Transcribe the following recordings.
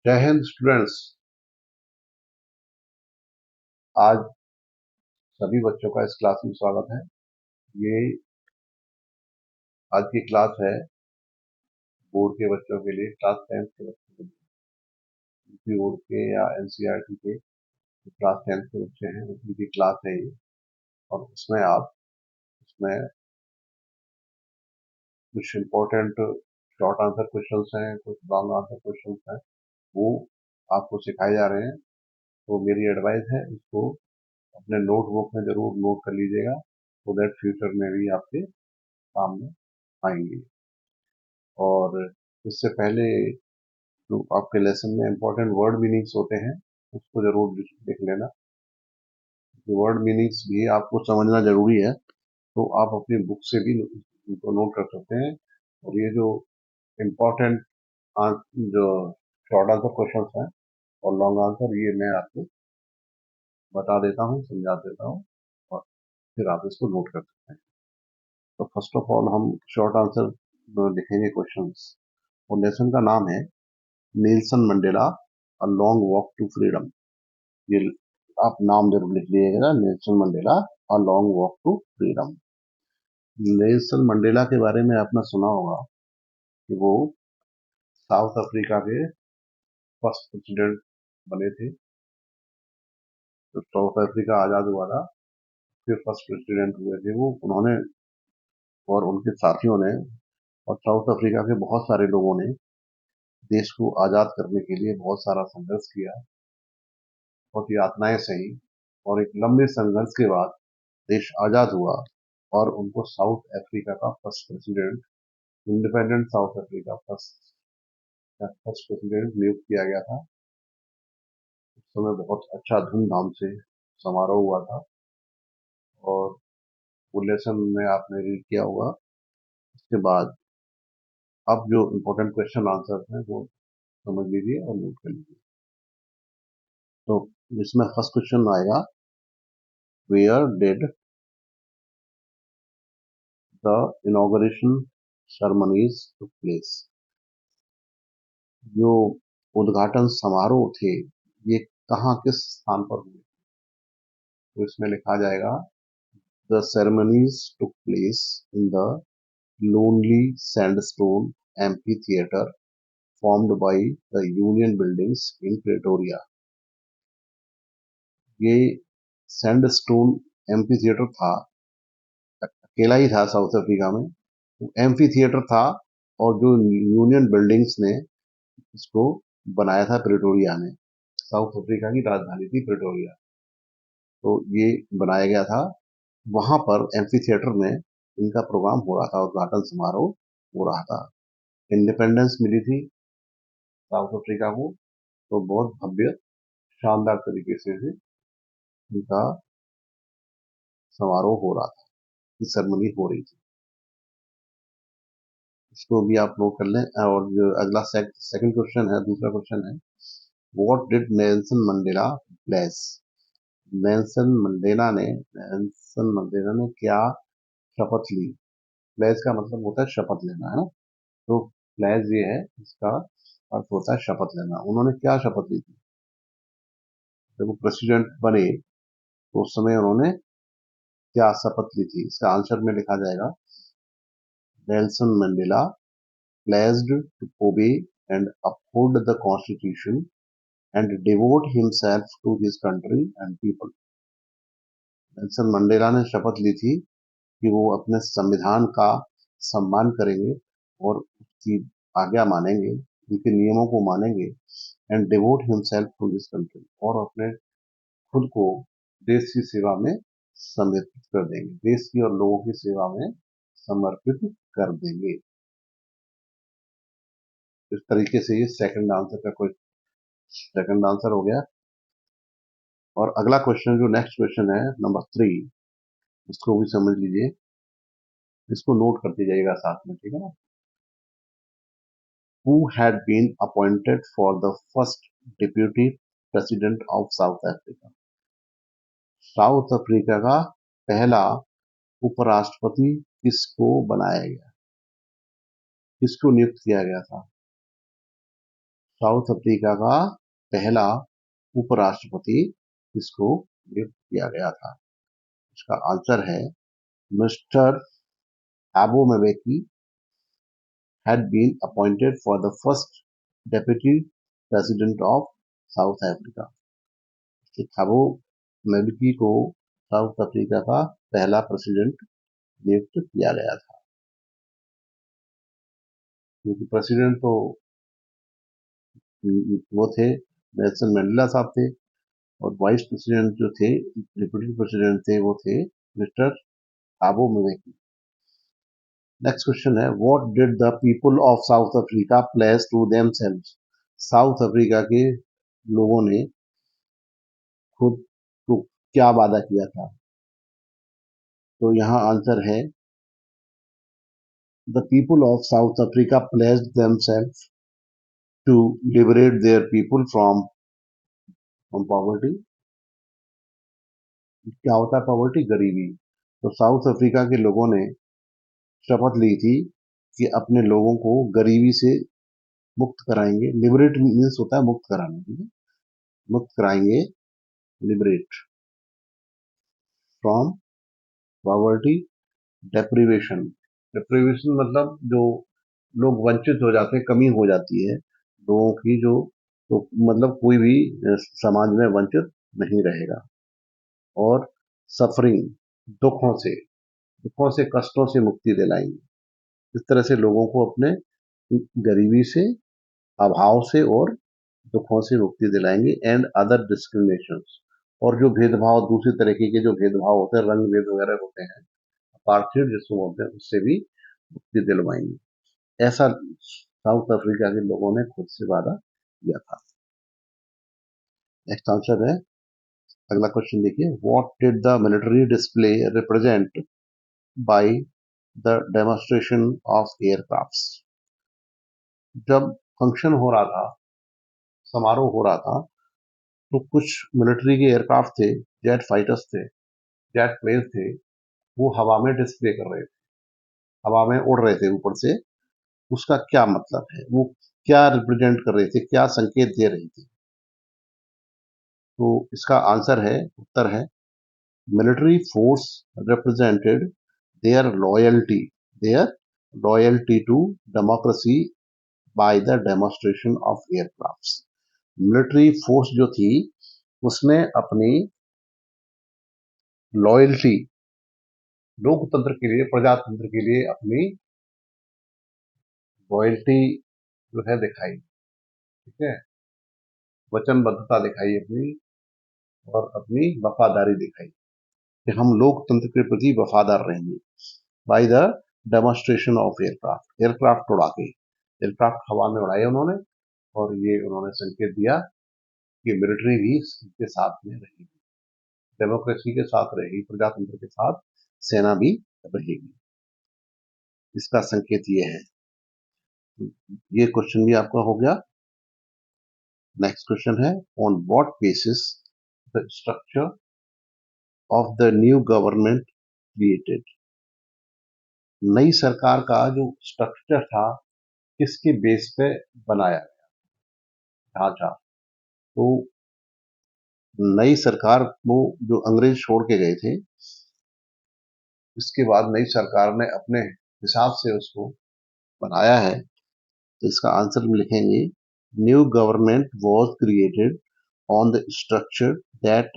जय हिंद स्टूडेंट्स। आज सभी बच्चों का इस क्लास में स्वागत है। ये आज की क्लास है बोर्ड के बच्चों के लिए, क्लास 10th के बच्चों के लिए। यूपी बोर्ड के या एनसीईआरटी के जो क्लास 10th के बच्चे हैं उनकी क्लास है ये। और इसमें कुछ इम्पोर्टेंट शॉर्ट आंसर क्वेश्चंस हैं, कुछ लॉन्ग आंसर क्वेश्चंस हैं, वो आपको सिखाए जा रहे हैं। तो मेरी एडवाइस है, इसको अपने नोटबुक में जरूर नोट कर लीजिएगा, सो दैट फ्यूचर में भी आपके काम में आएंगे। और इससे पहले जो आपके लेसन में इंपॉर्टेंट वर्ड मीनिंग्स होते हैं उसको जरूर देख लेना। वर्ड मीनिंग्स भी आपको समझना जरूरी है, तो आप अपनी बुक से भी इनको नोट कर सकते हैं। और ये जो इम्पोर्टेंट जो शॉर्ट आंसर क्वेश्चन हैं और लॉन्ग आंसर, ये मैं आपको बता देता हूँ, समझा देता हूँ, और फिर आप इसको नोट कर सकते हैं। तो फर्स्ट ऑफ ऑल हम शॉर्ट आंसर लिखेंगे क्वेश्चंस, और लेसन का नाम है Nelson Mandela a long walk to freedom. ये आप नाम जरूर लिख लीजिएगा, Nelson Mandela a long walk to freedom. Nelson Mandela के बारे में आपने सुना होगा कि वो साउथ अफ्रीका के फर्स्ट प्रेसिडेंट बने थे। तो साउथ अफ्रीका आजाद हुआ था, फिर फर्स्ट प्रेसिडेंट हुए थे वो, उन्होंने और उनके साथियों ने, और साउथ अफ्रीका के बहुत सारे लोगों ने देश को आजाद करने के लिए बहुत सारा संघर्ष किया, बहुत यातनाएं सही। और एक लंबे संघर्ष के बाद देश आजाद हुआ और उनको साउथ अफ्रीका का first president, independent south Africa first first president नियुक्त किया गया था। उस समय बहुत अच्छा धूमधाम से समारोह हुआ था, और वो लेसन में आपने रीड किया होगा। इसके बाद अब जो इम्पोर्टेंट क्वेश्चन आंसर हैं वो समझ लीजिए और नोट कर लीजिए। तो इसमें फर्स्ट क्वेश्चन आएगा, where did the inauguration ceremonies took place. जो उद्घाटन समारोह थे ये कहाँ, किस स्थान पर हुए? तो इसमें लिखा जाएगा, the ceremonies took place in the lonely sandstone amphi theatre formed by the union buildings in Pretoria. ये सैंडस्टोन एम्पी थिएटर था, अकेला ही था साउथ अफ्रीका में, एम्पी थिएटर था, और जो यूनियन बिल्डिंग्स ने इसको बनाया था प्रेटोरिया में। साउथ अफ्रीका की राजधानी थी प्रेटोरिया, तो ये बनाया गया था। वहां पर एम्फी थिएटर में इनका प्रोग्राम हो रहा था, उद्घाटन समारोह हो रहा था। इंडिपेंडेंस मिली थी साउथ अफ्रीका को, तो बहुत भव्य शानदार तरीके से इनका समारोह हो रहा था, इस सेरेमनी हो रही थी। इसको भी आप नोट कर लें। और जो अगला सेकंड क्वेश्चन है, दूसरा क्वेश्चन है, what did Nelson Mandela place. Nelson Mandela ने क्या शपथ ली। प्लेस का मतलब होता है शपथ लेना, है ना। तो प्लेज ये है, इसका अर्थ होता है शपथ लेना। उन्होंने क्या शपथ ली थी जब वो प्रेसिडेंट बने, तो उस समय उन्होंने क्या शपथ ली थी? इसका आंसर में लिखा जाएगा, Nelson Mandela pledged to obey and uphold the constitution and devote himself to his country and people। Nelson Mandela ने शपथ ली थी कि वो अपने संविधान का सम्मान करेंगे और उसकी आज्ञा मानेंगे, उनके नियमों को मानेंगे, and devote himself to this country, और अपने खुद को देश की सेवा में समर्पित कर देंगे, देश की और लोगों की सेवा में समर्पित कर देंगे। इस तरीके से ये सेकंड आंसर का कोई सेकंड आंसर हो गया। और अगला क्वेश्चन, जो नेक्स्ट क्वेश्चन है नंबर 3, इसको भी समझ लीजिए, इसको नोट करते जाइएगा साथ में, ठीक है ना। Who had been appointed for the first deputy president of South Africa। South Africa का पहला उपराष्ट्रपति किसको बनाया गया, किसको नियुक्त किया गया था? साउथ अफ्रीका का पहला उपराष्ट्रपति इसको नियुक्त किया गया था? इसका आंसर है मिस्टर एबो मेबेकी had been appointed for the first deputy president of South Africa. थैबो मेबेकी को साउथ अफ्रीका का पहला प्रेसिडेंट नियुक्त किया गया था, क्योंकि प्रेसिडेंट तो वो थे नेल्सन मंडेला साहब थे, और वाइस प्रेसिडेंट जो थे, डिप्टी प्रेसिडेंट थे, वो थे mister Thabo Mbeki. Next question है, what did the people of South Africa place to themselves? South Africa के लोगों ने खुद को क्या वादा किया था? तो यहाँ आंसर है, the people of South Africa placed themselves to liberate their people from poverty. क्या होता है पॉवर्टी? गरीबी। तो साउथ अफ्रीका के लोगों ने शपथ ली थी कि अपने लोगों को गरीबी से मुक्त कराएंगे। लिबरेट मीन्स होता है मुक्त कराना, ठीक है, मुक्त कराएंगे, liberate from poverty, deprivation. Deprivation मतलब जो लोग वंचित हो जाते हैं, कमी हो जाती है लोगों की, जो तो मतलब कोई भी समाज में वंचित नहीं रहेगा। और सफरिंग, दुखों से कष्टों से मुक्ति दिलाएंगे। इस तरह से लोगों को अपने गरीबी से, अभाव से और दुखों से मुक्ति दिलाएंगे। एंड अदर डिस्क्रिमिनेशन, और जो भेदभाव, दूसरी तरीके के जो भेदभाव होते हैं, रंग भेद वगैरह होते हैं, अपार्थाइड जिसको बोलते हैं, उससे भी मुक्ति दिलवाएंगे। ऐसा साउथ अफ्रीका के लोगों ने खुद से वादा किया था। नेक्स्ट आंसर है, अगला क्वेश्चन देखिए, what did the military display represent by the demonstration of aircrafts? जब फंक्शन हो रहा था, समारोह हो रहा था, तो कुछ मिलिट्री के एयरक्राफ्ट थे, जेट फाइटर्स थे, जेट प्लेन थे, वो हवा में डिस्प्ले कर रहे थे, हवा में उड़ रहे थे ऊपर से। उसका क्या मतलब है? वो क्या रिप्रेजेंट कर रहे थे, क्या संकेत दे रहे थे? तो इसका आंसर है, उत्तर है, military force represented their loyalty their loyalty to democracy by the demonstration of aircrafts. Military force जो थी, उसने अपनी लॉयल्टी, लोकतंत्र के लिए, प्रजातंत्र के लिए अपनी लॉयल्टी जो है दिखाई, ठीक है, वचनबद्धता दिखाई अपनी, और अपनी वफादारी दिखाई कि हम लोकतंत्र के प्रति वफादार रहेंगे। Bye the demonstration of aircraft, aircraft उड़ा के, एयरक्राफ्ट हवा में उड़ाए उन्होंने, और ये उन्होंने संकेत दिया कि मिलिट्री भी इसके साथ में रहेगी, डेमोक्रेसी के साथ रहेगी, प्रजातंत्र के साथ सेना भी रहेगी। इसका संकेत ये है। ये क्वेश्चन भी आपका हो गया। नेक्स्ट क्वेश्चन है, on what basis the structure of the new government created? नई सरकार का जो स्ट्रक्चर था, किसके बेस पे बनाया गया ढांचा? तो नई सरकार वो जो अंग्रेज छोड़ के गए थे, इसके बाद नई सरकार ने अपने हिसाब से उसको बनाया है। तो इसका आंसर में लिखेंगे, new government was created on the structure that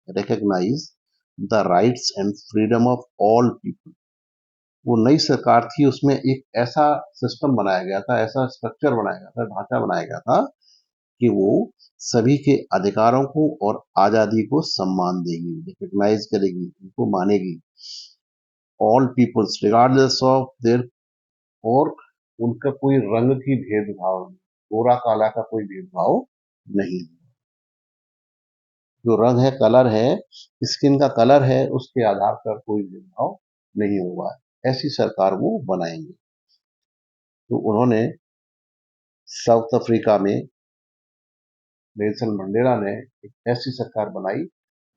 recognize the rights and freedom of all people. वो नई सरकार थी, उसमें एक ऐसा सिस्टम बनाया गया था, ऐसा स्ट्रक्चर बनाया गया था, ढांचा बनाया गया था कि वो सभी के अधिकारों को और आजादी को सम्मान देगी, रिकॉग्नाइज करेगी, उनको मानेगी। All peoples regardless of their, और उनका कोई रंग की भेदभाव नहीं, गोरा काला का कोई भेदभाव नहीं। जो रंग है, कलर है, स्किन का कलर है, उसके आधार पर कोई भेदभाव नहीं होगा। ऐसी सरकार वो बनाएंगे। तो उन्होंने साउथ अफ्रीका में, नेल्सन मंडेला ने एक ऐसी सरकार बनाई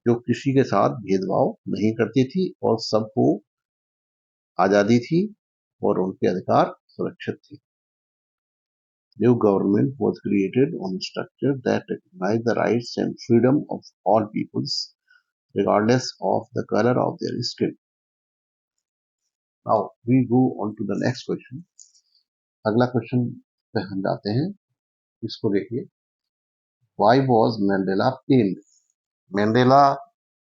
जो किसी के साथ भेदभाव नहीं करती थी, और सबको आजादी थी, और उनके अधिकार सुरक्षित थे। New government was created on a structure that recognized the rights and freedom of all peoples, regardless of the color of their skin. Now we go on to the next question. अगला question पे हम जाते हैं. इसको देखिए. Why was Mandela killed? Mandala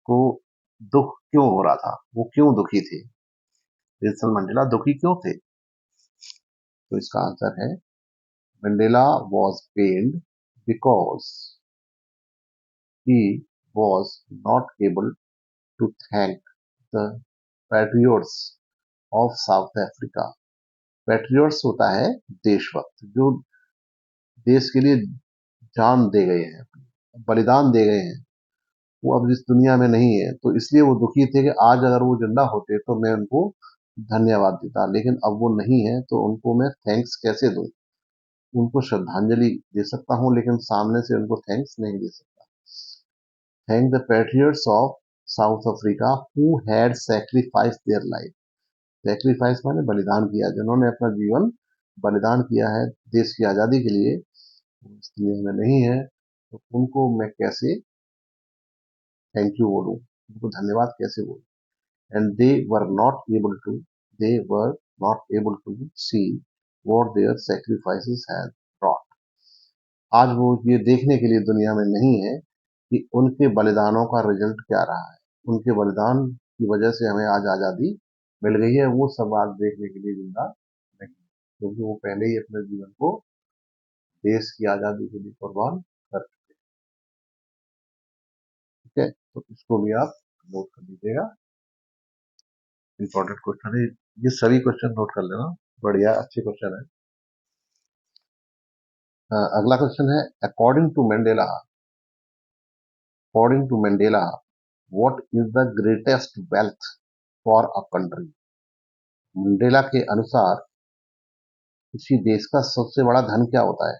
को दुख क्यों हो रहा था? वो क्यों दुखी थे? नेल्सन मंडेला दुखी क्यों थे? तो इसका आंसर है Mandela was pained because he was not able to thank the patriots of South Africa. Patriots होता है देशभक्त, जो देश के लिए जान दे गए हैं, बलिदान दे गए हैं. वो अब इस दुनिया में नहीं है, तो इसलिए वो दुखी थे कि आज अगर वो जिंदा होते तो मैं उनको धन्यवाद देता, लेकिन अब वो नहीं है तो उनको मैं थैंक्स कैसे दूं? उनको श्रद्धांजलि दे सकता हूं, लेकिन सामने से उनको थैंक्स नहीं दे सकता. Thank the patriots of South Africa who had sacrifice their life. Sacrifice माने बलिदान किया, जिन्होंने अपना जीवन बलिदान किया है देश की आजादी के लिए, इस दुनिया में नहीं है, तो उनको मैं कैसे थैंक यू बोलूं, उनको धन्यवाद कैसे बोलूं? And they were not able to see what their sacrifices had brought. आज वो ये देखने के लिए दुनिया में नहीं है कि उनके बलिदानों का रिजल्ट क्या रहा है. उनके बलिदान की वजह से हमें आज आजादी मिल गई है, वो सब आज देखने के लिए जिंदा नहीं, क्योंकि वो पहले ही अपने जीवन को देश की आजादी के लिए कुर्बान कर चुके. ठीक है, तो इसको भी आप नोट कर लीजिएगा. इंपॉर्टेंट क्वेश्चन है ये, सभी क्वेश्चन नोट कर लेना, बढ़िया अच्छे क्वेश्चन है. अगला क्वेश्चन है, according to Mandela what is the greatest wealth for a country? Mandela के अनुसार किसी देश का सबसे बड़ा धन क्या होता है?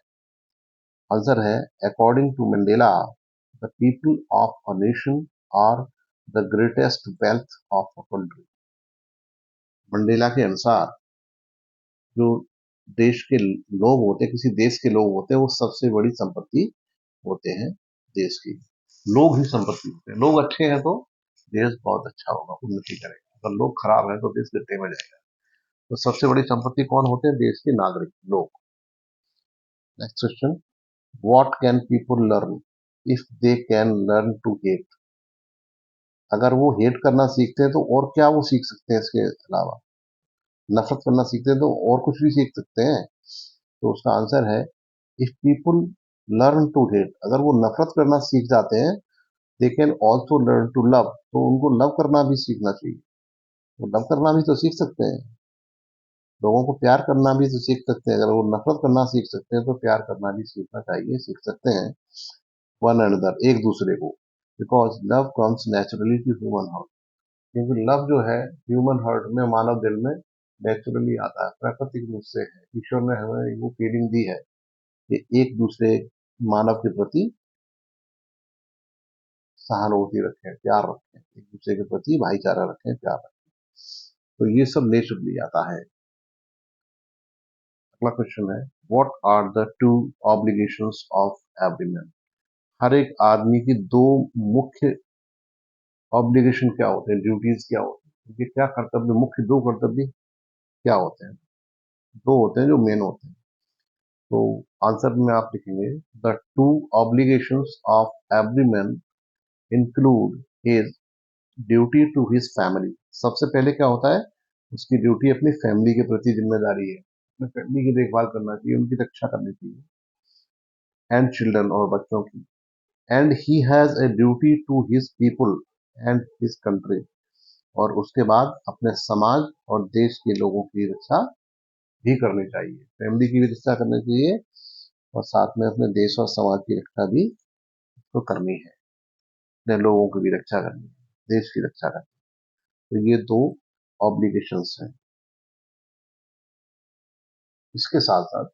आंसर है according to Mandela the people of a nation are the greatest wealth of a country. Mandela के अनुसार जो देश के लोग होते हैं, किसी देश के लोग होते हैं, वो सबसे बड़ी संपत्ति होते हैं देश की. लोग ही संपत्ति होते हैं. लोग अच्छे हैं तो देश बहुत अच्छा होगा, उन्नति करेगा. अगर लोग खराब हैं तो देश गिरते में जाएगा. तो सबसे बड़ी संपत्ति कौन होते हैं? देश के नागरिक, लोग. Next question, what can people learn if they can learn to hate? अगर वो हेट करना सीखते हैं तो और क्या वो सीख सकते हैं? इसके अलावा नफरत करना सीखते हैं तो और कुछ भी सीख सकते हैं. तो उसका आंसर है if people learn to hate, अगर वो नफरत करना सीख जाते हैं, they can also learn to love, तो उनको लव करना भी सीखना चाहिए. वो लव करना भी तो सीख सकते हैं, लोगों को प्यार करना भी तो सीख सकते हैं. अगर वो नफरत करना सीख सकते हैं तो प्यार करना भी सीखना चाहिए, सीख सकते हैं वन अनदर, एक दूसरे को. Because love comes naturally to human heart, क्योंकि लव जो है ह्यूमन हार्ट में, मानव दिल में नेचुरली आता है, प्राकृतिक रूप से है. ईश्वर ने हमें वो फीलिंग दी है कि एक दूसरे मानव के प्रति सहानुभूति रखें, प्यार रखें, एक दूसरे के प्रति भाईचारा रखें, प्यार रखें. तो ये सब नेचुरली आता है. अगला क्वेश्चन है, what are the two obligations of every man? हर एक आदमी की दो मुख्य ऑब्लिगेशन क्या होते हैं, ड्यूटीज क्या होती हैं, उनके क्या कर्तव्य, मुख्य दो कर्तव्य क्या होते हैं? दो होते हैं जो मेन होते हैं. तो आंसर में आप लिखेंगे, the two obligations of every man include his duty to his family. सबसे पहले क्या होता है? उसकी ड्यूटी अपनी फैमिली के प्रति जिम्मेदारी है, अपने फैमिली की देखभाल करना चाहिए, उनकी रक्षा करनी चाहिए. एंड चिल्ड्रन, और बच्चों की. And he has a duty to his people and his country, और उसके बाद अपने समाज और देश के लोगों की रक्षा भी करनी चाहिए. फैमिली की भी रक्षा करनी चाहिए और साथ में अपने देश और समाज की रक्षा भी तो करनी है, अपने लोगों की भी रक्षा करनी है, देश की रक्षा करनी है. तो ये दो ऑब्लिगेशंस हैं. इसके साथ साथ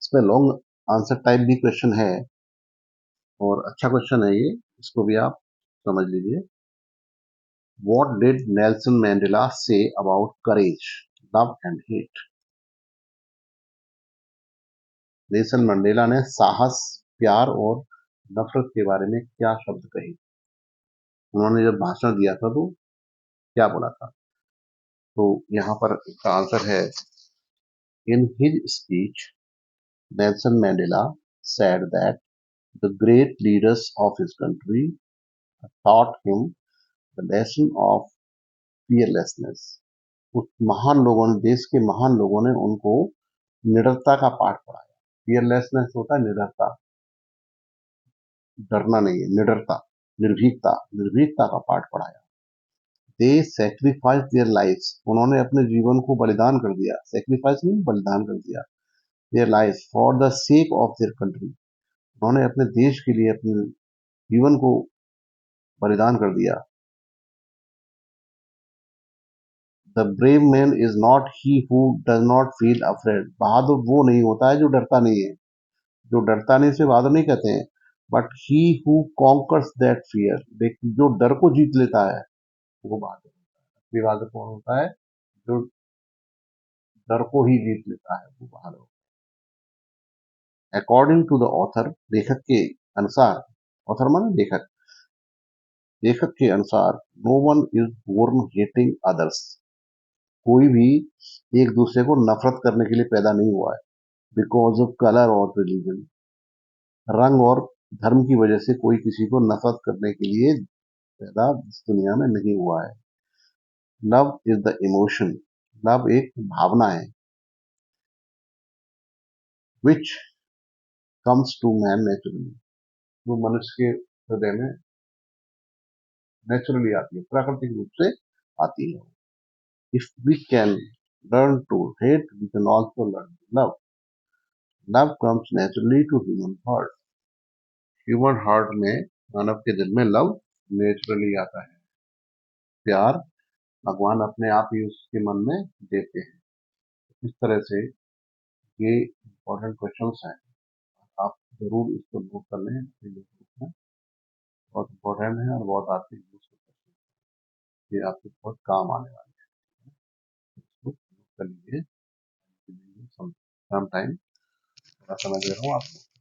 इसमें लॉन्ग आंसर टाइप भी क्वेश्चन है, और अच्छा क्वेश्चन है ये, इसको भी आप समझ लीजिए. What did Nelson mandala say about courage, love and hate? Nelson Mandela ने साहस, प्यार और नफरत के बारे में क्या शब्द कहे? उन्होंने जब भाषण दिया था तो क्या बोला था? तो यहाँ पर इसका आंसर है, in his speech Nelson Mandela said that the great leaders of his country taught him the lesson of fearlessness. उस महान लोगों ने, देश के महान लोगों ने उनको निडरता का पाठ पढ़ाया। फियरलेसनेस होता है निडरता, डरना नहीं है, निडरता, निर्भीकता, निर्भीकता का पाठ पढ़ाया। दे सेक्रीफाइस देयर लाइव्स, उन्होंने अपने जीवन को बलिदान कर दिया। सेक्रीफाइस नहीं, बलिदान कर दिया। Their lives for the sake of their country, उन्होंने अपने देश के लिए अपने जीवन को बलिदान कर दिया। The brave man is not he who does not feel afraid, बहादुर वो नहीं होता है जो डरता नहीं है। जो डरता नहीं से बहादुर नहीं कहते हैं, but he who conquers that fear, जो डर को जीत लेता है वो बहादुर होता है। असली बहादुर कौन होता है? जो डर को ही जीत लेता है वो बहादुर। अकॉर्डिंग टू द ऑथर, लेखक के अनुसार, ऑथर माने लेखक, लेखक के अनुसार, no one is born hating others, कोई भी एक दूसरे को नफरत करने के लिए पैदा नहीं हुआ है। बिकॉज ऑफ कलर और रिलीजन, रंग और धर्म की वजह से कोई किसी को नफरत करने के लिए पैदा इस दुनिया में नहीं हुआ है। Love is the emotion, love एक भावना है, which comes to man naturally, वो मनुष्य के हृदय में नेचुरली आती है, प्राकृतिक रूप से आती है। If we can learn to hate, we can also learn to love. Love comes naturally to human heart, human heart में, मानव के दिल में लव नेचुरली आता है। प्यार भगवान अपने आप ही उसके मन में देते हैं। इस तरह से ये इम्पोर्टेंट क्वेश्चंस हैं, आप जरूर इसको नोट कर लें अपने notebook में। बहुत इम्पोर्टेंट है और बहुत आपके यूज ये आपके बहुत काम आने वाले हैं। इसको नोट कर लीजिए। सम टाइम थोड़ा समय दे रहा हूँ आपको।